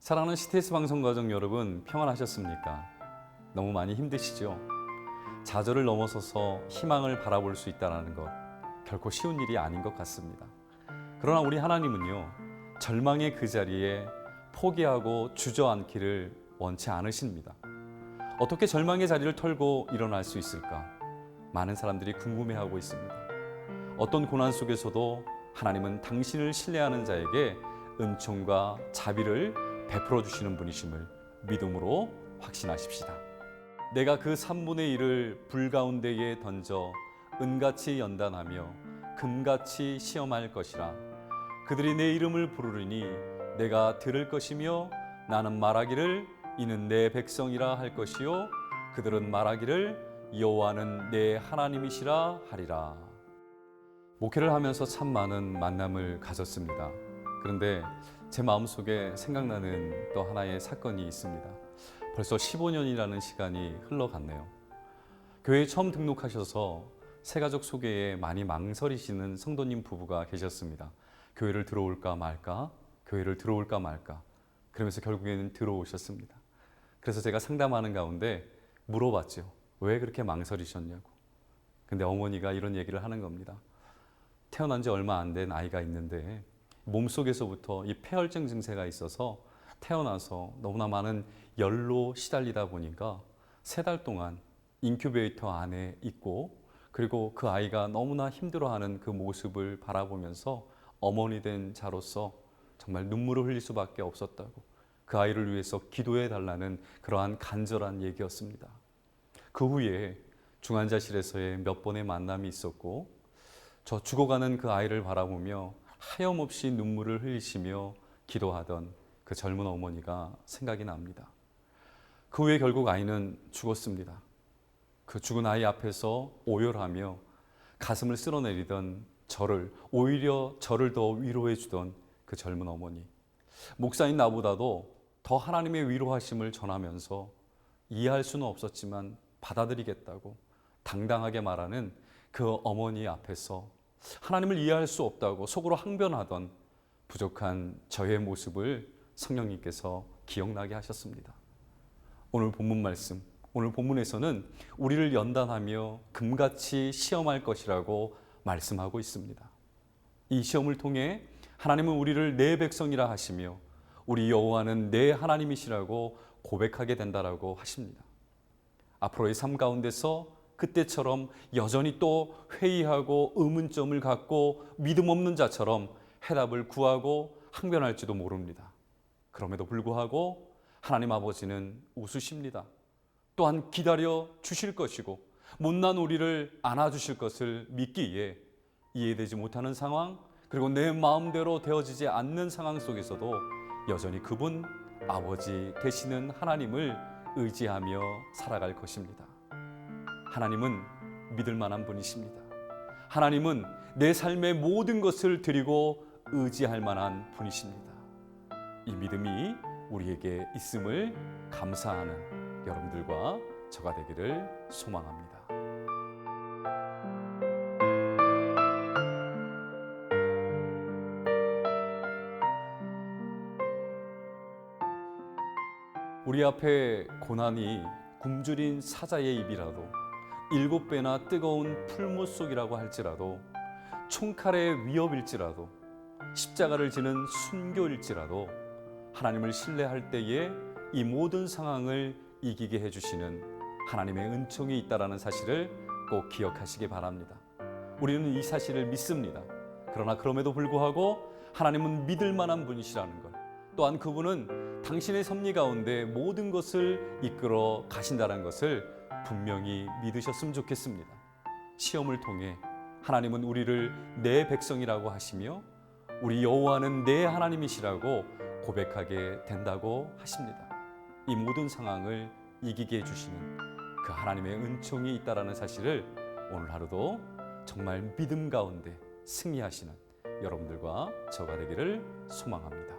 사랑하는 CTS 방송 가족 여러분, 평안하셨습니까? 너무 많이 힘드시죠? 좌절을 넘어서서 희망을 바라볼 수 있다는 것, 결코 쉬운 일이 아닌 것 같습니다. 그러나 우리 하나님은요, 절망의 그 자리에 포기하고 주저앉기를 원치 않으십니다. 어떻게 절망의 자리를 털고 일어날 수 있을까? 많은 사람들이 궁금해하고 있습니다. 어떤 고난 속에서도 하나님은 당신을 신뢰하는 자에게 은총과 자비를 베풀어 주시는 분이심을 믿음으로 확신하십시다. 내가 그 3분의 1을 불 가운데에 던져 은같이 연단하며 금같이 시험할 것이라. 그들이 내 이름을 부르리니 내가 들을 것이며 나는 말하기를 이는 내 백성이라 할 것이요 그들은 말하기를 여호와는 내 하나님이시라 하리라. 목회를 하면서 참 많은 만남을 가졌습니다. 그런데 제 마음속에 생각나는 또 하나의 사건이 있습니다. 벌써 15년이라는 시간이 흘러갔네요. 교회에 처음 등록하셔서 새가족 소개에 많이 망설이시는 성도님 부부가 계셨습니다. 교회를 들어올까 말까, 교회를 들어올까 말까. 그러면서 결국에는 들어오셨습니다. 그래서 제가 상담하는 가운데 물어봤죠. 왜 그렇게 망설이셨냐고. 근데 어머니가 이런 얘기를 하는 겁니다. 태어난 지 얼마 안 된 아이가 있는데 몸속에서부터 이 폐혈증 증세가 있어서 태어나서 너무나 많은 열로 시달리다 보니까 3달 동안 인큐베이터 안에 있고, 그리고 그 아이가 너무나 힘들어하는 그 모습을 바라보면서 어머니 된 자로서 정말 눈물을 흘릴 수밖에 없었다고, 그 아이를 위해서 기도해 달라는 그러한 간절한 얘기였습니다. 그 후에 중환자실에서의 몇 번의 만남이 있었고, 저 죽어가는 그 아이를 바라보며 하염없이 눈물을 흘리시며 기도하던 그 젊은 어머니가 생각이 납니다. 그 후에 결국 아이는 죽었습니다. 그 죽은 아이 앞에서 오열하며 가슴을 쓸어내리던 저를, 오히려 저를 더 위로해 주던 그 젊은 어머니. 목사인 나보다도 더 하나님의 위로하심을 전하면서 이해할 수는 없었지만 받아들이겠다고 당당하게 말하는 그 어머니 앞에서 하나님을 이해할 수 없다고 속으로 항변하던 부족한 저의 모습을 성령님께서 기억나게 하셨습니다. 오늘 본문 말씀, 오늘 본문에서는 우리를 연단하며 금같이 시험할 것이라고 말씀하고 있습니다. 이 시험을 통해 하나님은 우리를 내 백성이라 하시며 우리 여호와는 내 하나님이시라고 고백하게 된다라고 하십니다. 앞으로의 삶 가운데서 그때처럼 여전히 또 회의하고 의문점을 갖고 믿음 없는 자처럼 해답을 구하고 항변할지도 모릅니다. 그럼에도 불구하고 하나님 아버지는 웃으십니다. 또한 기다려 주실 것이고 못난 우리를 안아주실 것을 믿기에 이해되지 못하는 상황, 그리고 내 마음대로 되어지지 않는 상황 속에서도 여전히 그분 아버지 되시는 하나님을 의지하며 살아갈 것입니다. 하나님은 믿을 만한 분이십니다. 하나님은 내 삶의 모든 것을 드리고 의지할 만한 분이십니다. 이 믿음이 우리에게 있음을 감사하는 여러분들과 저가 되기를 소망합니다. 우리 앞에 고난이 굶주린 사자의 입이라도 7배나 뜨거운 풀못 속이라고 할지라도 총칼의 위협일지라도 십자가를 지는 순교일지라도 하나님을 신뢰할 때에 이 모든 상황을 이기게 해주시는 하나님의 은총이 있다는 사실을 꼭 기억하시기 바랍니다. 우리는 이 사실을 믿습니다. 그러나 그럼에도 불구하고 하나님은 믿을 만한 분이시라는 것, 또한 그분은 당신의 섭리 가운데 모든 것을 이끌어 가신다는 것을 분명히 믿으셨으면 좋겠습니다. 시험을 통해 하나님은 우리를 내 백성이라고 하시며 우리 여호와는 내 하나님이시라고 고백하게 된다고 하십니다. 이 모든 상황을 이기게 해주시는 그 하나님의 은총이 있다는 사실을 오늘 하루도 정말 믿음 가운데 승리하시는 여러분들과 저가 되기를 소망합니다.